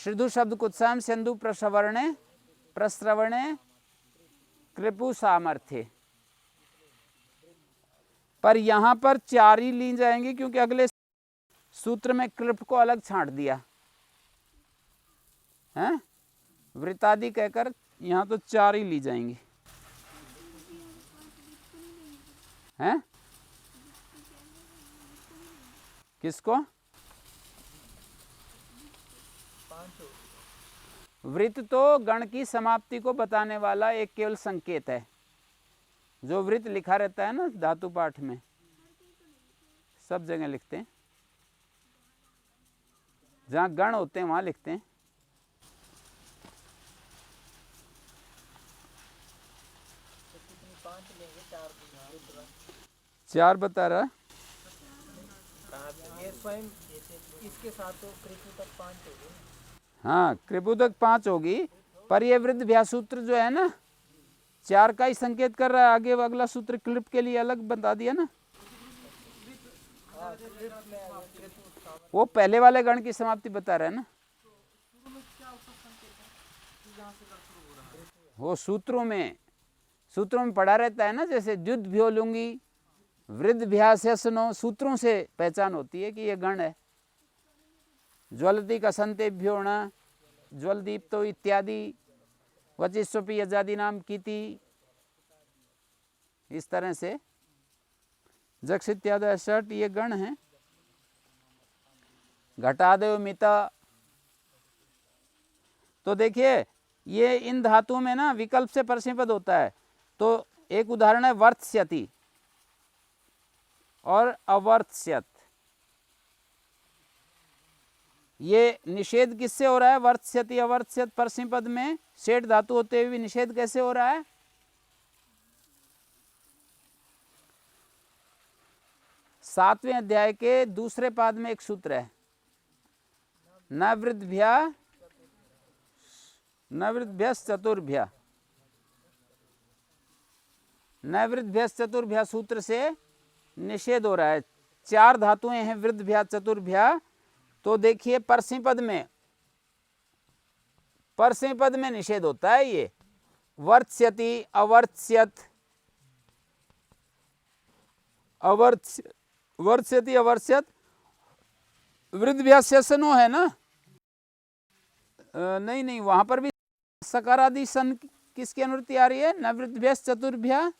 ऋदु शब्द कुत्साम सिंधु प्रश्रवणे प्रस्रवणे कृपु सामर्थ्य। पर यहां पर 4 ही ली जाएंगी क्योंकि अगले सूत्र में कृप को अलग छांट दिया है, वृतादि कहकर यहां तो 4 ही ली जाएंगी हैं। किसको? वृत्त तो गण की समाप्ति को बताने वाला एक केवल संकेत है। जो वृत्त लिखा रहता है ना धातु पाठ में, सब जगह लिखते हैं, जहां गण होते हैं वहां लिखते हैं। चार बता रहा इसके साथ तो कृपु तक 5 होगी। हाँ, कृपु तक 5 होगी, पर ये वृद्ध व्यासूत्र जो है ना 4 का ही संकेत कर रहा है। आगे अगला सूत्र क्लिप के लिए अलग बता दिया ना। वो पहले वाले गण की समाप्ति बता रहा है ना। वो सूत्रों में पढ़ा रहता है ना, जैसे द्युत भ्यो लूंगी वृद्ध भ्यासनो, सूत्रों से पहचान होती है कि ये गण है। ज्वलती कसंतेभ्यो न ज्वल दीप्तो इत्यादि वचिस्वपि यजादि नाम कीति, इस तरह से जक्ष इत्यादि षट ये गण हैं। घटादेव मिता, तो देखिए ये इन धातुओं में ना विकल्प से परस्मैपद होता है। तो एक उदाहरण है वर्त्स्यति और अवर्त्स्यत। ये निषेध किससे हो रहा है? वर्त्स्यति अवर्त्स्यत परस्मैपद में शेष धातु होते हुए भी निषेध कैसे हो रहा है? सातवें अध्याय के दूसरे पाद में एक सूत्र है, न वृद्धभ्यश्चतुर्भ्य, न वृद्धभ्यश्चतुर्भ्य सूत्र से निषेध हो रहा है। 4 धातुएं हैं वृद्धभ्या चतुर्भ्या। तो देखिए परस्मैपद में निषेध होता है। ये वर्त्स्यति अवर्त्स्यत, वर्त्स्यति अवर्त्स्यत वृद्धभ्यास्यसनो है ना। नहीं, वहां पर भी सकारादि सन किसकी अनुवृत्ति आ रही है? न वृद्धभ्यश्च चतुर्भ्य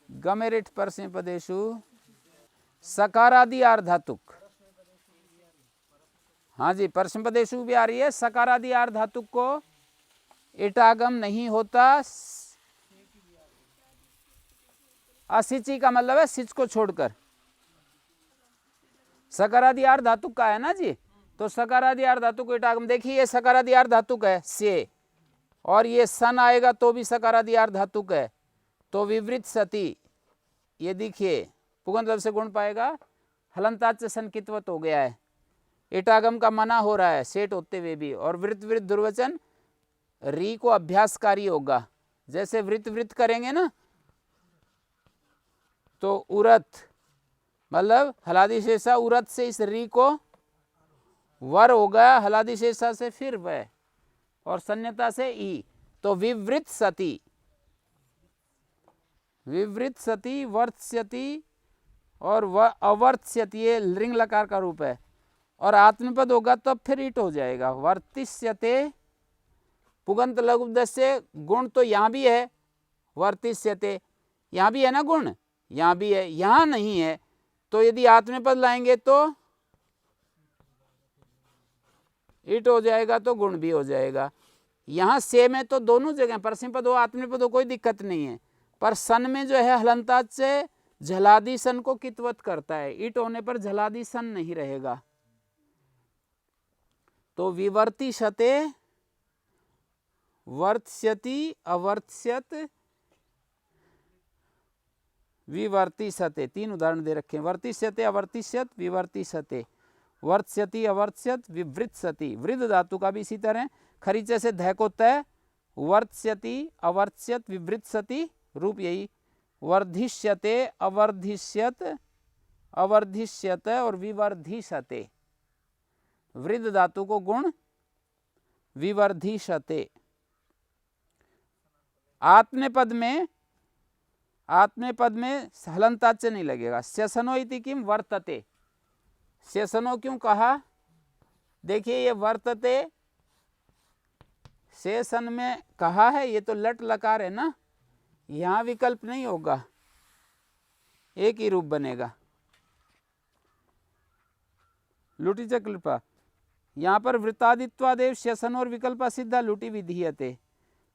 गमेरिठ परस्मैपदेषु सकारादि आर्धातुक। हाँ जी, परस्मैपदेषु भी आ रही है। सकारादि आर्धातुक को इटागम नहीं होता। असिचि का मतलब है सिच को छोड़कर। सकारादि आर्धातुक का है ना जी, तो सकारादि आर्धातुक को इटागम। देखिए ये सकारादि आर्धातुक है से, और ये सन आएगा तो भी सकारादि आर्धातुक है। तो विवृत सती, ये देखिए पुगंत से गुण पाएगा, हलंताच से संकितवत हो गया है। इटागम का मना हो रहा है सेठ होते हुए भी। और वृत्त वृत्त दुर्वचन री को अभ्यासकारी होगा। जैसे वृत्त वृत्त करेंगे ना तो उरत मतलब हलादि शेषा, उरत से इस री को वर हो गया, हलादि शेषा से फिर वह, और संयता से ई। तो विवृत सती, वर्त्स्यति और अवर्त्स्यति, ये लिंग लकार का रूप है। और आत्मपद होगा तो फिर ईट हो जाएगा। वर्तिष्यते पुगंत लघु से गुण तो यहां भी है, वर्तिष्यते यहां भी है ना गुण, यहां भी है, यहां नहीं है। तो यदि आत्मपद लाएंगे तो ईट हो जाएगा, तो गुण भी हो जाएगा। यहां से में तो दोनों जगह परस्मैपद हो आत्मपद हो कोई दिक्कत नहीं है। पर सन में जो है हलंताज से झलादि सन को कितवत करता है। ईट होने पर झलादि सन नहीं रहेगा। तो विवर्तिष्यते, वर्त्स्यति अवर्त्स्यत विवर्तिष्यते, 3 उदाहरण दे रखे हैं। वर्तिष्यते अवर्तिष्यत विवर्तिष्यते, वर्त्स्यति अवर्त्स्यत विवृत्सति। वृद्ध धातु का भी इसी तरह खरीचे से ध को तय, वर्त्स्यति अवर्त्स्यत विवृत्सति, रूप यही वर्धिष्यते अवर्धिष्यत अवर्धिष्यत और विवर्धिष्यते। वृद्ध धातु को गुण विवर्धिष्यते। आत्मनेपद में हलन्ताच्य नहीं लगेगा। शेषनो इति किम वर्तते। शेषनो क्यों कहा? देखिए ये वर्तते शेषन में कहा है, ये तो लट लकार है ना, यहां विकल्प नहीं होगा, एक ही रूप बनेगा। लुटी च क्लिपा, यहां पर वृत्तादित्वादेव शेषनो और विकल्प सिद्धा लुटी विधीयते।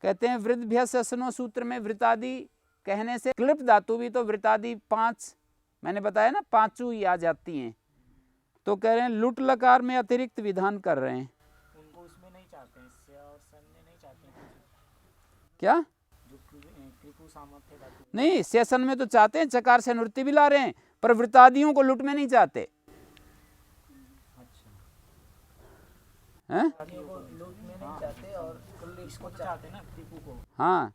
कहते हैं वृद्धभ्य शेषनो सूत्र में वृत्तादि कहने से क्लिप धातु भी तो वृत्तादि 5 मैंने बताया ना, 5 ही आ जाती हैं। तो कह रहे हैं लुट लकार में अतिरिक्त विधान कर रहे हैं। उनको उसमें नहीं चाहते हैं, स्य और सन में नहीं चाहते हैं। क्या? जो कृपु सामर्थ्य धातु नहीं, शेषन में तो चाहते हैं, चकार से निवृत्ति भी ला रहे हैं, पर वृत्तादियों को लुट में नहीं चाहते हैं। लूट में नहीं चाहते और इसको चाहते हैं ना, कृपु को। हाँ,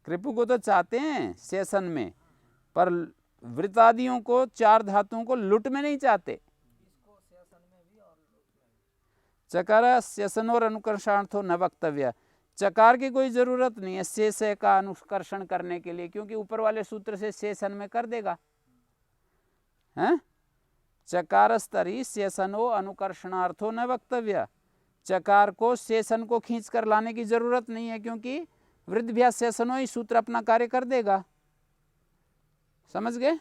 कृपु को तो चाहते हैं शेषन में, पर वृत्तादियों को 4 धातुओं को लुट में नहीं चाहते। चकार शेषनोर अनुकर्षणार्थो न वक्तव्य। चकार की कोई जरूरत नहीं है शेष का अनुकर्षण करने के लिए, क्योंकि ऊपर वाले सूत्र से शेषन में कर देगा। हैं? चकार स्तरी शेषनो अनुकर्षणार्थो न वक्तव्य। चकार को शेषन को खींच कर लाने की जरूरत नहीं है, क्योंकि वृद्धभ्या शेषनो ही सूत्र अपना कार्य कर देगा। समझ गए?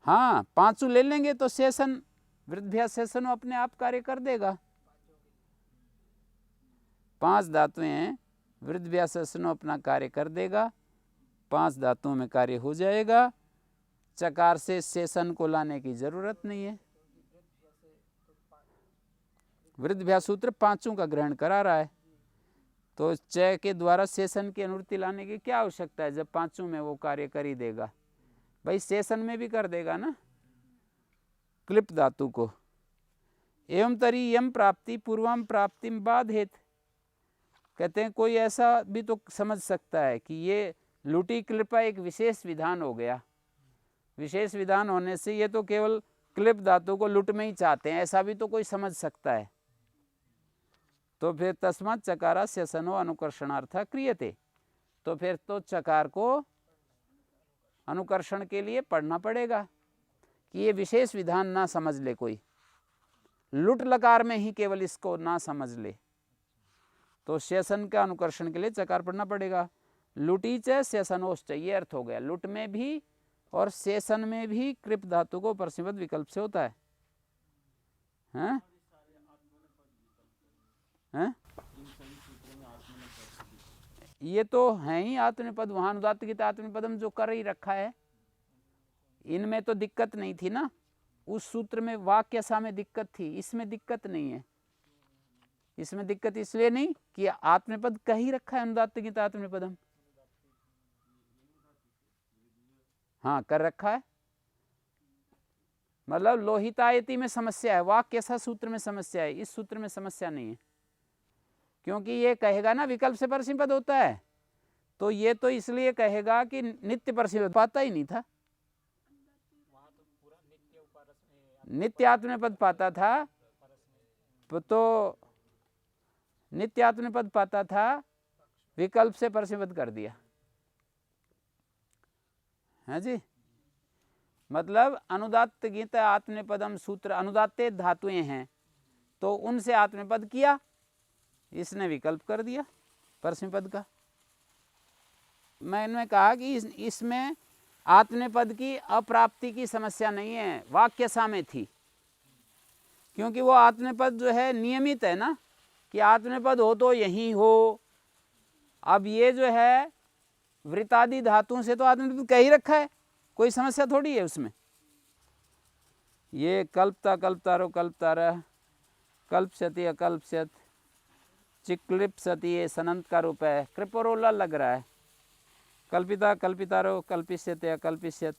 हाँ, 5 ले लेंगे तो शेषन वृद्धभ्या शेषनो अपने आप कार्य कर देगा। 5 धातुएं हैं, वृद्धभ्या शेषनो अपना कार्य कर देगा, 5 धातुओं में कार्य हो जाएगा। चकार से शेषन को लाने की जरूरत नहीं है। वृद्धभ्या सूत्र 5 का ग्रहण करा रहा है, तो च के द्वारा शेषन की अनुवृत्ति लाने की क्या आवश्यकता है, जब 5 में वो कार्य कर ही देगा। भाई शेषन में भी कर देगा ना क्लिप धातु को। एवं तरी यम प्राप्ति पूर्वम प्राप्तिम बाधेत। कहते हैं कोई ऐसा भी तो समझ सकता है कि ये लुटी क्लिपा एक विशेष विधान हो गया। विशेष विधान होने से ये तो केवल क्लिप धातु को लुट में ही चाहते हैं, ऐसा भी तो कोई समझ सकता है। तो फिर तस्मात् चकारा शेषनो अनुकर्षणार्थ क्रियते। तो फिर तो चकार को अनुकर्षण के लिए पढ़ना पड़ेगा कि ये विशेष विधान ना समझ ले कोई, लुट लकार में ही केवल इसको ना समझ ले। तो शेषन का अनुकर्षण के लिए चकार पढ़ना पड़ेगा। लुटी च शेषनोश्च, ये अर्थ हो गया। लुट में भी और शेषन में भी कृप धातु को परस्मैपद विकल्प से होता है। हैं? हैं? ये तो है ही आत्मनेपद, वहां अनुदात्त गीत आत्मनेपदम जो कर ही रखा है, इनमें तो दिक्कत नहीं थी ना। उस सूत्र में वाक्यसा में दिक्कत थी, इसमें दिक्कत नहीं है। इसमें दिक्कत इसलिए नहीं कि आत्मनेपद कह ही रखा है अनुदात्त गीत आत्मनेपदम। हाँ, कर रखा है, मतलब लोहितायति में समस्या है, वाक्यसा सूत्र में समस्या है, इस सूत्र में समस्या नहीं है। क्योंकि ये कहेगा ना विकल्प से परस्मैपद होता है, तो ये तो इसलिए कहेगा कि नित्य परस्मैपद पाता ही नहीं था। नित्य आत्मनेपद पाता था, तो नित्य आत्मनेपद पाता था, विकल्प से परस्मैपद कर दिया है जी। मतलब अनुदात्त गीत आत्मनेपदम सूत्र अनुदात्ते धातुएं हैं, तो उनसे आत्मनेपद किया, इसने विकल्प कर दिया परस्मैपद का। मैंने कहा कि इसमें आत्मनेपद की अप्राप्ति की समस्या नहीं है, वाक्यसा में थी। क्योंकि वो आत्मनेपद जो है नियमित है ना, कि आत्मनेपद हो तो यही हो। अब ये जो है वृत्तादि धातुओं से तो आत्मनेपद कह ही रखा है, कोई समस्या थोड़ी है उसमें। ये कल्पता कल्पतारो कल्पतारा कल्पस्यति अकल्पस्यत चिक्लिप्सति, ये सनंत का रूप है, कृपरोला लग रहा है। कल्पिता कल्पितारो कल्पिष्यते अकल्पिष्यत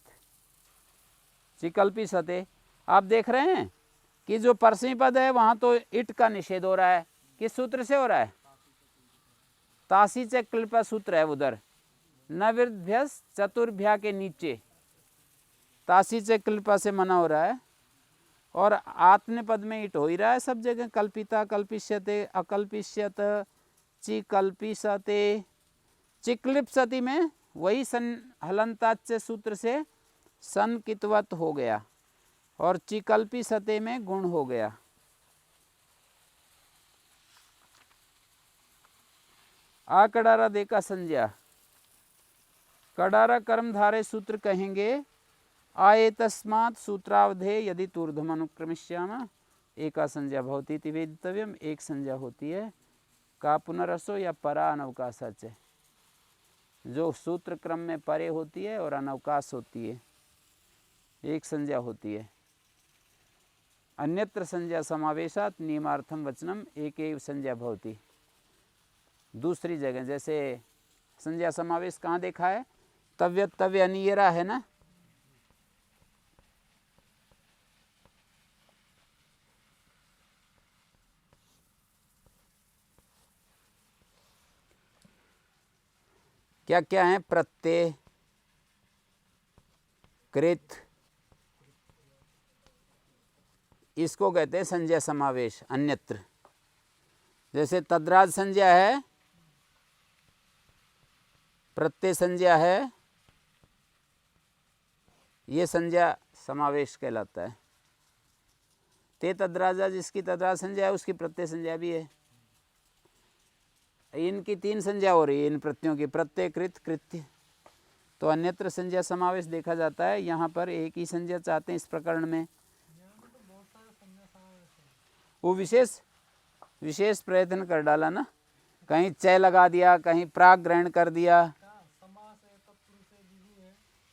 चिकल्पिसते। आप देख रहे हैं कि जो परस्मैपद है वहां तो इट का निषेध हो रहा है। किस सूत्र से हो रहा है? तासी च क्लिपा सूत्र है उधर, और आत्मनेपद में ईट हो ही रहा है सब जगह। कल्पिता, कल्पिष्यते, अकल्पिष्यत, चिकल्पिसते। चिक्लिप्सति में वही सन हलंताच्य सूत्र से संकितवत हो गया और चिकल्पिसते में गुण हो गया। आ कडारा दे का संज्ञा, कडारा कर्मधारय सूत्र कहेंगे। आये तस्मात् सूत्रावधे यदि तूर्धम अनुक्रमिष्यामः एका संज्ञा भवति इति वेदितव्यम। एक संज्ञा होती है का पुनरसो या परा अनवकाश, जो सूत्र क्रम में परे होती है और अनवकाश होती है, एक संज्ञा होती है। अन्यत्र संज्ञा समावेशात् नियमार्थम वचनम एक एव संज्ञा भवति। दूसरी जगह जैसे संज्ञा समावेश कहाँ देखा है? तव्य तव्य अनियरा है ना। क्या क्या है? प्रत्यय, कृत, इसको कहते हैं संज्ञा समावेश। अन्यत्र जैसे तद्राज संज्ञा है, प्रत्यय संज्ञा है, ये संज्ञा समावेश कहलाता है। ते तद्राजा, जिसकी तद्राज संज्ञा है उसकी प्रत्यय संज्ञा भी है। इनकी तीन संज्ञा हो रही है इन प्रत्ययों की, प्रत्यय, कृत, कृत्य। तो अन्यत्र संज्ञा समावेश देखा जाता है, यहाँ पर एक ही संज्ञा चाहते हैं इस प्रकरण में। वो विशेष प्रयत्न कर डाला ना, कहीं चय लगा दिया, कहीं प्राग ग्रहण कर दिया।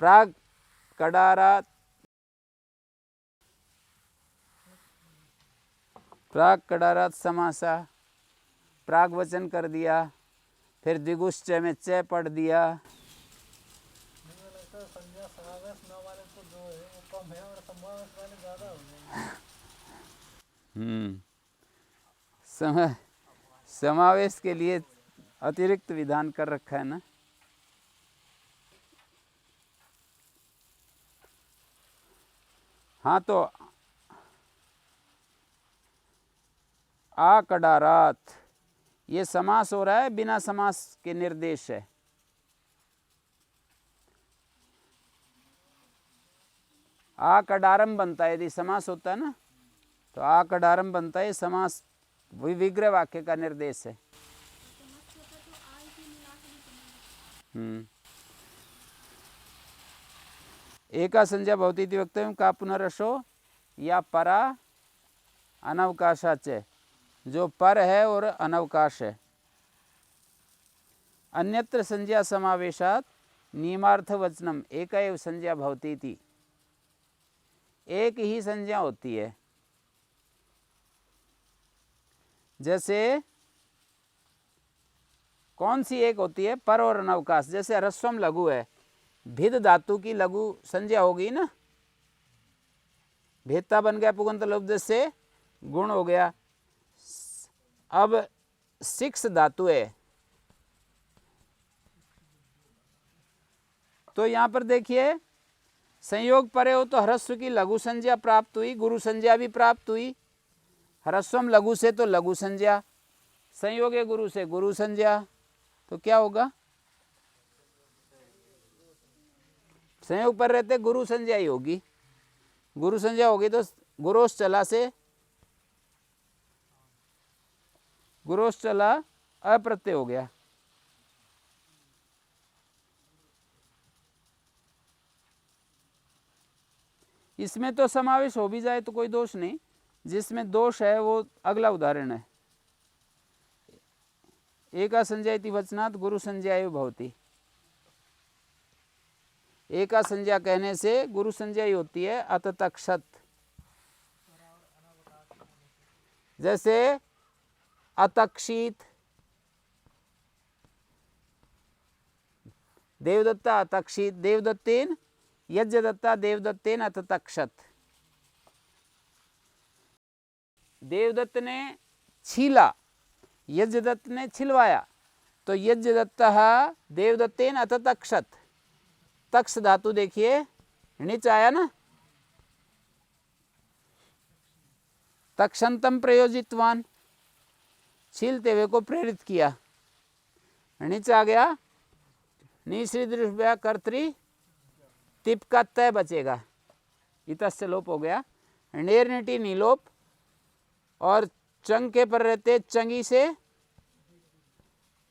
प्राग कडारा, प्राग कडारात समासा, प्राग वचन कर दिया, फिर द्विगुश्चय में चय पढ़ दिया। समावेश के लिए अतिरिक्त विधान कर रखा है ना। हाँ, तो आ कडारात ये समास हो रहा है, बिना समास के निर्देश है। आ कडारम बनता है, यदि समास होता है ना तो आ कडारम बनता है, समास विग्रह वाक्य का निर्देश है। एका संज्ञा भवति इति वक्तव्यं का पुनरसो या परा अनवकाशाच, जो पर है और अनवकाश है। अन्यत्र संज्ञा समावेशात् नियमार्थ वचनम एक एव संज्ञा भवति इति। एक ही संज्ञा होती है। जैसे कौन सी एक होती है? पर और अनवकाश। जैसे ह्रस्वम लघु है, भिद धातु की लघु संज्ञा होगी ना, भेदता बन गया पुगंत लब्ध से गुण हो गया। अब सिक्स धातु है, तो यहां पर देखिए संयोग परे हो तो ह्रस्व की लघु संज्ञा प्राप्त हुई, गुरु संज्ञा भी प्राप्त हुई। ह्रस्वम लघु से तो लघु संज्ञा, संयोग गुरु से गुरु संज्ञा, तो क्या होगा? संयोग पर रहते गुरु संज्ञा ही होगी। गुरु संज्ञा होगी तो गुरोस चला से गुरोस चला अप्रत्यय हो गया। इसमें तो समावेश हो भी जाए तो कोई दोष नहीं, जिसमें दोष है वो अगला उदाहरण है। एका संज्ञा इति वचनात् गुरु संज्ञा एव भवति। एका संज्ञा कहने से गुरु संज्ञा ही होती है। अततक्षत, जैसे अतक्षित, देवदत्ता अतक्षित, देवदत्तेन यज्ञदत्ता देवदत्तेन अततक्षत। देवदत्त ने छीला, यज्ञदत्त ने छिलवाया, तो यज्ञदत्तः देवदत्तेन अततक्षत। तक्ष धातु देखिए नीचे आया ना, तक्षंतम प्रयोजितवान, छीलते हुए को प्रेरित किया। नीचे आ गया निश्री दृष्टया कर्तरी, तिप का तय बचेगा, इतस्य लोप हो गया। नेरनिटी नीलोप, और चंग के पर रहते चंगी से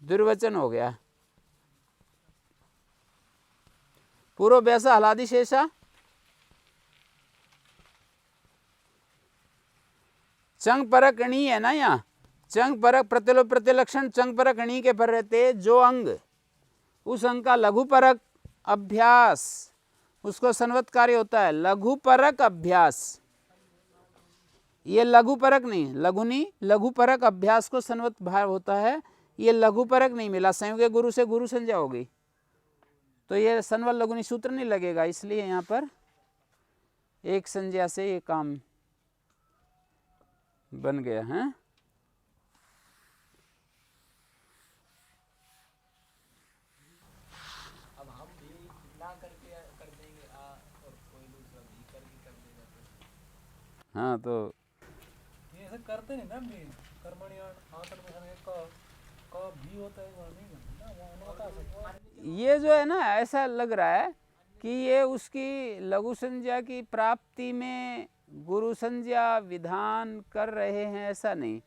दुर्वचन हो गया। पूर्व वैसा हलादि शेषा, चंग परक अणी है ना, यहाँ चंग परक प्रतिलोप प्रतिलक्षण चंग परक अणी के पर रहते जो अंग, उस अंग का लघु परक अभ्यास उसको संवत कार्य होता है। लघु परक अभ्यास, ये लघु परक नहीं, लघुनी लघु परक अभ्यास को संवत भाव होता है। ये लघु परक नहीं मिला, संयोग गुरु से गुरु संज्ञा हो गई, तो ये संवत लघुनी सूत्र नहीं लगेगा, इसलिए यहाँ पर एक संज्ञा से ये काम बन गया है। अब हम भी ना करके कर देंगे आ, और कोई दूसरा भी करके कर देगा तो हाँ, तो ये सब करते नहीं ना भी कर्मणियां आंसर में हमें का भी होता है वो नहीं ना, वो उन्होंने बता सकते। ये जो है ना, ऐसा लग रहा है कि ये उसकी लघु संज्ञा की प्राप्ति में गुरु संज्ञा विधान कर रहे हैं, ऐसा नहीं।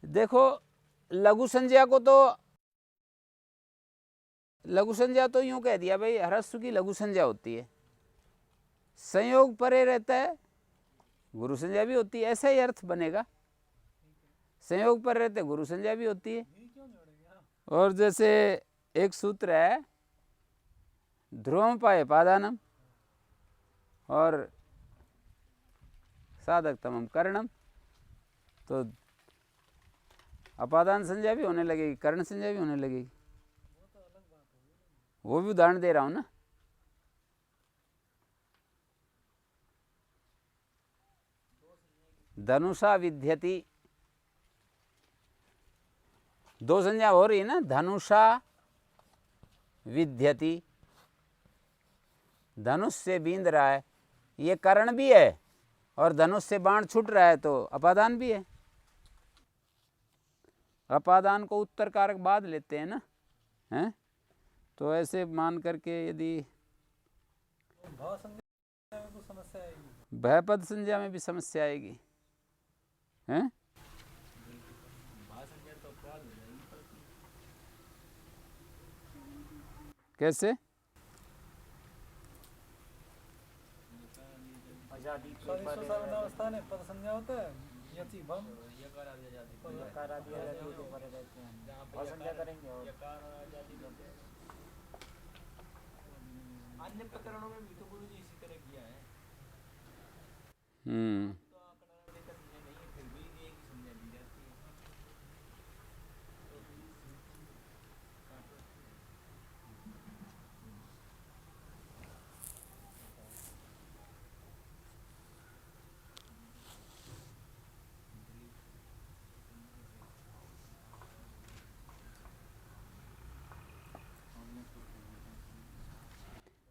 देखो लघु संज्ञा को तो लघु संज्ञा तो यूं कह दिया भाई, ह्रस्व की लघु संज्ञा होती है, संयोग परे रहता है गुरु संज्ञा भी होती है, ऐसा ही अर्थ बनेगा। संयोग पर रहते गुरु संज्ञा भी होती है। और जैसे एक सूत्र है ध्रुवम पाए पादानम और साधक तमम करणम, तो अपादान संज्ञा भी होने लगेगी, कर्ण संज्ञा भी होने लगेगी। वो भी उदाहरण दे रहा हूं ना। धनुषा विद्यति, दो संज्ञा हो रही है ना, धनुषा विद्यति, धनुष से बींद रहा है, ये कर्ण भी है और धनुष से बाण छूट रहा है, तो अपादान भी है। अपादान को उत्तर कारक बाद लेते हैं ना, हैं? तो ऐसे मान करके यदि भयपद संज्ञा में भी समस्या आएगी, हैं? कैसे? अवस्था में पद संज्ञा होता है, यति भम अन्य प्रकरणों में भी तो गुरु जी इसी तरह किया है।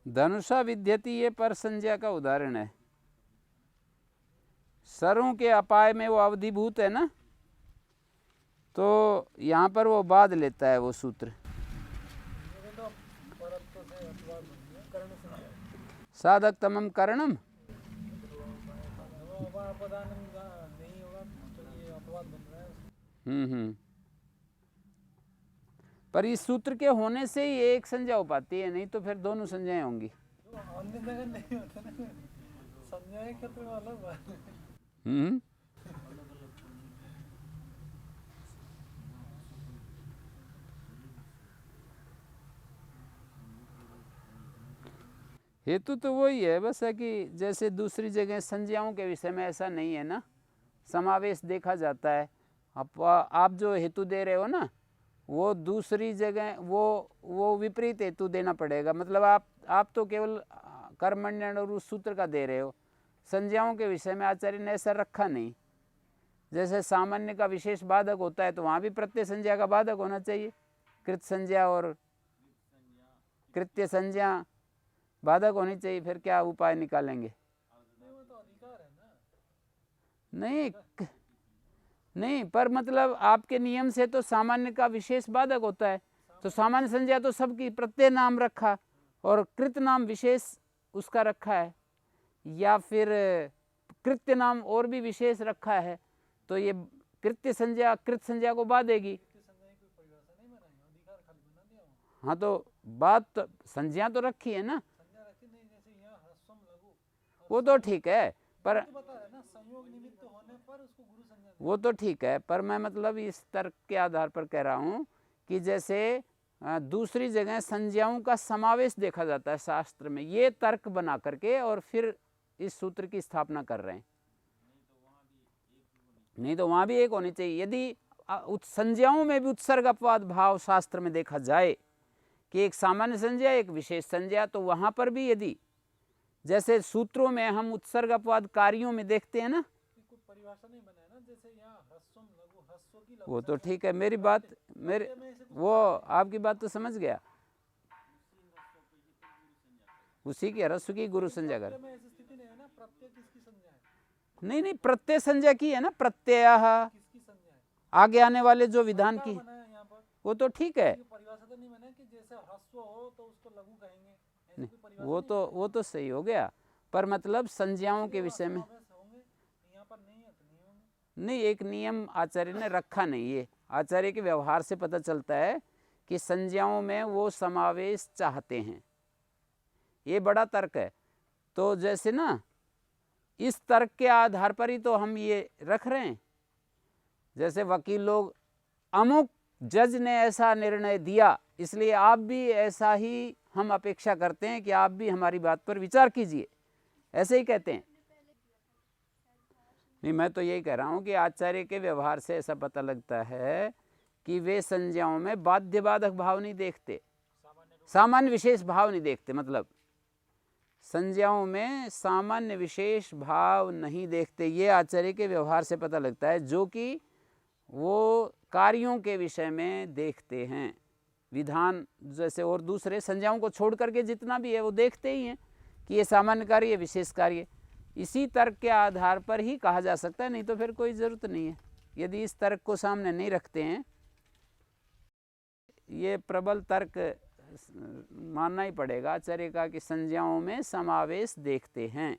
धनुषा विद्यति ये पर संज्ञा का उदाहरण है। सरों के अपाय में वो अवधिभूत है ना, तो यहाँ पर वो बाद लेता है वो सूत्र। साधक तमम करणम, पर इस सूत्र के होने से ही एक संज्ञा हो पाती है, नहीं तो फिर दोनों संज्ञाएं होंगी। हेतु तो वही है, बस है कि जैसे दूसरी जगह संज्ञाओं के विषय में ऐसा नहीं है ना, समावेश देखा जाता है। आप जो हेतु दे रहे हो ना, वो दूसरी जगह वो विपरीत हेतु देना पड़ेगा। मतलब आप तो केवल कर्मण्य और उस सूत्र का दे रहे हो, संज्ञाओं के विषय में आचार्य ने ऐसा रखा नहीं। जैसे सामान्य का विशेष बाधक होता है, तो वहाँ भी प्रत्यय संज्ञा का बाधक होना चाहिए। कृत संज्ञा और कृत्य संज्ञा बाधक होनी चाहिए, फिर क्या उपाय निकालेंगे? नहीं, पर मतलब आपके नियम से तो सामान्य का विशेष बाधक होता है। तो सामान्य संज्ञा तो सबकी प्रत्यय नाम रखा और कृत नाम विशेष उसका रखा है, या फिर कृत्य नाम और भी विशेष रखा है, तो ये कृत्य संज्ञा कृत संज्ञा को बाधेगी। हाँ, तो बात संज्ञा तो रखी है ना, वो तो ठीक है, पर वो तो ठीक है, पर मैं मतलब इस तर्क के आधार पर कह रहा हूँ कि जैसे दूसरी जगह संज्ञाओं का समावेश देखा जाता है शास्त्र में, ये तर्क बना करके और फिर इस सूत्र की स्थापना कर रहे हैं। नहीं तो वहाँ भी एक होनी चाहिए। यदि संज्ञाओं में भी उत्सर्ग अपवाद भाव शास्त्र में देखा जाए कि एक सामान्य संज्ञा एक विशेष संज्ञा, तो वहाँ पर भी यदि जैसे सूत्रों में हम उत्सर्ग अपवाद कार्यों में देखते हैं ना, परिभाषा नहीं बनाया ना, जैसे यहाँ ह्रस्वम लघु ह्रस्व की वो तो ठीक है, मेरी बात वो आपकी बात तो समझ गया, उसी की ह्रस्व की गुरु संज्ञा कर। नहीं, प्रत्यय संज्ञा की है ना, प्रत्यय आगे आने वाले जो विधान की, वो तो ठीक है, परिभाषा तो नहीं बना कि जैसे ह्रस्व हो तो उसको लघु कहेंगे, वो तो सही हो गया, पर मतलब संज्ञाओं के विषय में नहीं, एक नियम आचार्य ने रखा नहीं, ये आचार्य के व्यवहार से पता चलता है कि संज्ञाओं में वो समावेश चाहते हैं, ये बड़ा तर्क है। तो जैसे ना इस तर्क के आधार पर ही तो हम ये रख रहे हैं, जैसे वकील लोग अमुक जज ने ऐसा निर्णय दिया, इसलिए आप भी ऐसा ही हम अपेक्षा करते हैं कि आप भी हमारी बात पर विचार कीजिए, ऐसे ही कहते हैं। नहीं, मैं तो यही कह रहा हूँ कि आचार्य के व्यवहार से ऐसा पता लगता है कि वे संज्ञाओं में बाध्य बाधक भाव नहीं देखते, सामान्य विशेष भाव नहीं देखते, मतलब संज्ञाओं में सामान्य विशेष भाव नहीं देखते, ये आचार्य के व्यवहार से पता लगता है, जो कि वो कार्यों के विषय में देखते हैं। विधान जैसे और दूसरे संज्ञाओं को छोड़ करके जितना भी है वो देखते ही हैं कि ये सामान्य कार्य ये विशेष कार्य, इसी तर्क के आधार पर ही कहा जा सकता है, नहीं तो फिर कोई ज़रूरत नहीं है। यदि इस तर्क को सामने नहीं रखते हैं, ये प्रबल तर्क मानना ही पड़ेगा आचार्य का कि संज्ञाओं में समावेश देखते हैं,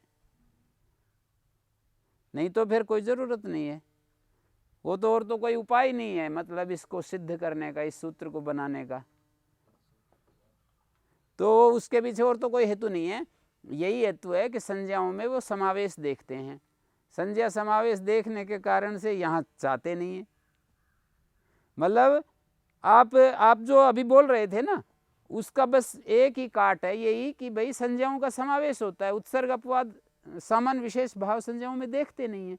नहीं तो फिर कोई ज़रूरत नहीं है, वो तो और तो कोई उपाय नहीं है, मतलब इसको सिद्ध करने का, इस सूत्र को बनाने का, तो उसके पीछे और तो कोई हेतु नहीं है। यही हेतु है कि संज्ञाओं में वो समावेश देखते हैं, संज्ञा समावेश देखने के कारण से यहाँ चाहते नहीं है। मतलब आप जो अभी बोल रहे थे ना, उसका बस एक ही काट है यही कि भाई संज्ञाओं का समावेश होता है, उत्सर्ग अपवाद सामान्य विशेष भाव संज्ञाओं में देखते नहीं है।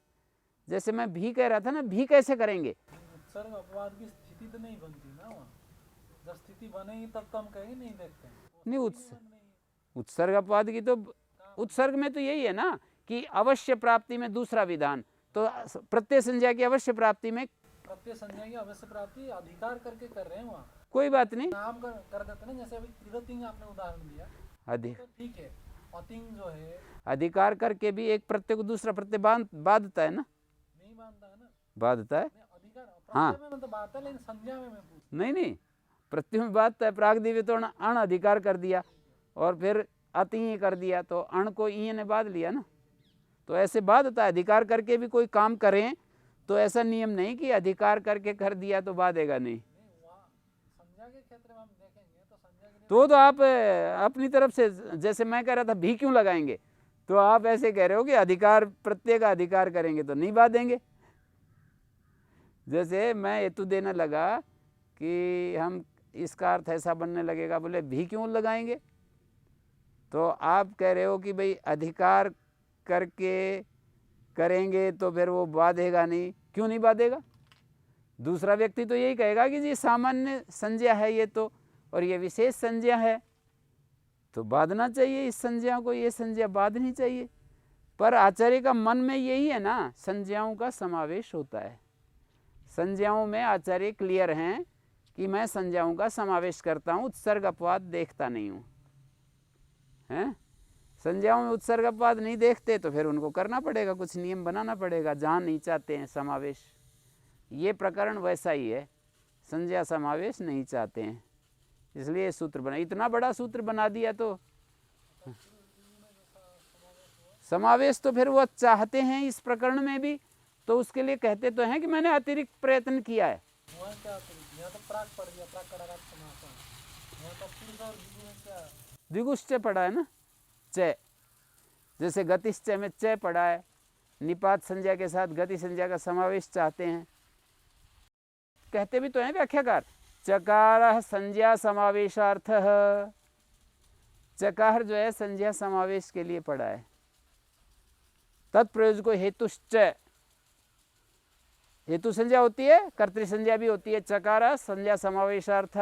जैसे मैं भी कह रहा था ना, भी कैसे करेंगे, उत्सर्ग अपवाद की स्थिति तो नहीं बनती ना, वहाँ जब स्थिति बनेगी तब तो हम कहेंगे नहीं देखते नहीं, उत्सर्ग अपवाद की तो उत्सर्ग में तो यही है ना कि अवश्य प्राप्ति में दूसरा विधान, तो प्रत्यय संज्ञा की अवश्य प्राप्ति में प्रत्यय संज्ञा की अवश्य प्राप्ति अधिकार करके कर रहे हैं, वहाँ कोई बात नहीं, नाम कर देते ना, जैसे अभी त्रिवतिंग आपने उदाहरण दिया, तो ठीक है, अतिंग जो है अधिकार करके भी एक प्रत्यय को दूसरा प्रत्यय बांधता है ना, नहीं बांधता है ना, बांधता है, अधिकार हाँ में तो बांधता है, लेकिन संज्ञा में नहीं प्रत्यय में बांधता है। प्रागदिव्य तो अण अधिकार कर दिया और फिर अति कर दिया, तो अण को ई ने बांध लिया ना, तो ऐसे बांधता है। अधिकार करके भी कोई काम करें तो ऐसा नियम नहीं कि अधिकार करके कर दिया तो बांधेगा नहीं, तो आप अपनी तरफ से, जैसे मैं कह रहा था भी क्यों लगाएंगे, तो आप ऐसे कह रहे हो कि अधिकार प्रत्यय का अधिकार करेंगे तो नहीं बांधेंगे। जैसे मैं हेतु देने लगा कि हम इसका अर्थ ऐसा बनने लगेगा, बोले भी क्यों लगाएंगे, तो आप कह रहे हो कि भाई अधिकार करके करेंगे तो फिर वो बांधेगा नहीं, क्यों नहीं बांधेगा। दूसरा व्यक्ति तो यही कहेगा कि जी सामान्य संज्ञा है ये तो, और ये विशेष संज्ञा है तो बांधना चाहिए इस संज्ञा को, ये संज्ञा बांधनी चाहिए। पर आचार्य का मन में यही है ना, संज्ञाओं का समावेश होता है। संज्ञाओं में आचार्य क्लियर हैं कि मैं संज्ञाओं का समावेश करता हूँ, उत्सर्ग अपवाद देखता नहीं हूँ, हैं। संज्ञाओं में उत्सर्ग अपवाद नहीं देखते तो फिर उनको करना पड़ेगा, कुछ नियम बनाना पड़ेगा जहाँ नहीं चाहते हैं समावेश। ये प्रकरण वैसा ही है, संज्ञा समावेश नहीं चाहते हैं, इसलिए सूत्र बना, इतना बड़ा सूत्र बना दिया। तो समावेश तो फिर वो चाहते हैं इस प्रकरण में भी, तो उसके लिए कहते तो हैं कि मैंने अतिरिक्त प्रयत्न किया है। वहाँ क्या अतिरिक्त, यहाँ तो प्राक पड़ गया, प्राक कड़ारात समास है। यहाँ तो पुरुष और द्विगु में क्या है? द्विगुश्चय पढ़ा है ना, चय, जैसे गतिश्चय में चय पढ़ा है, निपात संज्ञा के साथ गति संज्ञा का समावेश चाहते हैं। कहते भी तो हैं व्याख्याकार, चकार संज्ञा समावेशार्थ, चकार जो है संज्ञा समावेश के लिए पढ़ा है। तत्प्रयोजको हेतुश्चय, हेतु संज्ञा होती है, कर्तृ संज्ञा भी होती है, चकार संज्ञा समावेशार्थ।